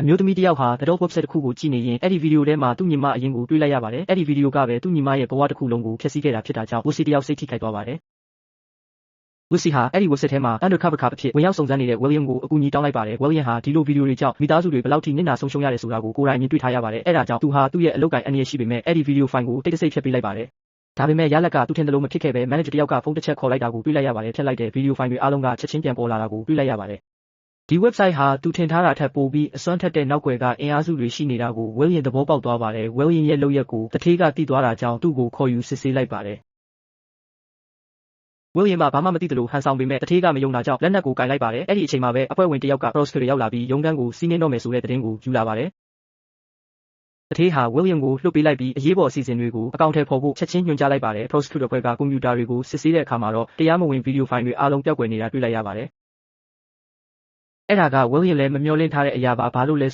အမျိုးသမီးတစ်ယောက်ဟာသတော် website တစ်ခုကိုကြည့်နေရင်အဲ့ဒီဗီဒီယိုထဲမှာသူ့ညီမအရင်ကိုတွေ့လိုက်ရပါတယ်အဲ့ဒီဗီဒီယိုကပဲသူ့ညီမရဲ့ဘဝတစ်ခုလုံးကိုဖျက်ဆီးခဲ့တာဖြစ်တာကြောင့်ဝစီတစ်ယောက်စိတ်ထိခိုက်သွားပါတယ်ဝစီဟာအဲ့ဒီ website ထဲမှာ undercover cop အဖြစ်ဝင်ရောက်စုံစမ်းနေတဲ့ William ကိုအကူအညီတောင်းလိုက်ပါတယ် William ဟာဒီလိုဗီဒီယိုတွေကြောင့်မိသားစုတွေဘယ်လောက်ထိနစ်နာဆုံးရှုံးရတယ်ဆိုတာကိုကိုယ်တိုင်မြင်တွေ့ထားရပါတယ်အဲ့ဒါကြောင့်သူဟာသူ့ရဲ့အလုပ်ကိုင်အန္တရာယ်ရှိပေမဲ့အဲ့ဒီဗီဒီယိုဖိုင်ကိုတိတ်တဆိတ်ဖျက်ပေးလိုက်ပါတယ်ဒါပေမဲ့ရလက်ကသူထင်တယ်လို့မဖြစ်ခဲ့ပဲ manager တစ်ယောက်ကဖုန်းတစ်ချက်ခေါ်လိုက်တာကိုတွေ့လိုက်ရပါတယ်ဖျက်လိုက်တဲ့ဗီဒီယိုဖိုင်တွေအားလုံးကချက်ချင်းပြန်ပေါ်လာတာကိုတွေ့လိုက်ရပါတယ်ဒီ website ဟာသူထင်ထားတာထက်ပိုပြီးအစွမ်းထက်တဲ့နောက်ွယ်ကအင်အားစုတွေရှိနေတာကို William သဘောပေါက်သွားပါတယ် William ရဲ့လုပ်ရက်ကိုတထေးကသိသွားတာကြောင့်သူ့ကိုခေါ်ယူစစ်ဆေးလိုက်ပါတယ်William ဘာမှမသိသလိုဟန်ဆောင်ပေမဲ့တထေးကမယုံတာကြောင့်လက်နက်ကိုကင်လိုက်ပါတယ်အဲ့ဒီအချိန်မှာပဲအဖွဲ့ဝင်တစ်ယောက်က prosecutor ရောက်လာပြီးရုံးခန်းကိုစီးနင်းတော့မယ်ဆိုတဲ့သတင်းကိုယူလာပါတယ်တထေးဟာ William ကိုလွှတ်ပေးလိုက်ပြီးအရေးပေါ်အစီအစဉ်တွေကိုအကောင့်ထဲပေါ်ဖို့ချက်ချင်းညွှန်ကြားလိုက်ပါတယ် prosecutor ဘက်ကကွန်ပျူတာတွေကိုစစ်ဆေးတဲ့အခါမှာတော့တရားမဝင်ဗီဒီယိုဖိုင်တွေအားလုံးပျောက်ကွယ်နေတာတွေ့လိုက်ရပါတယ်အဲ့ဒါက William လည်းမမျှော်လင့်ထားတဲ့အရာပါဘာလို့လဲ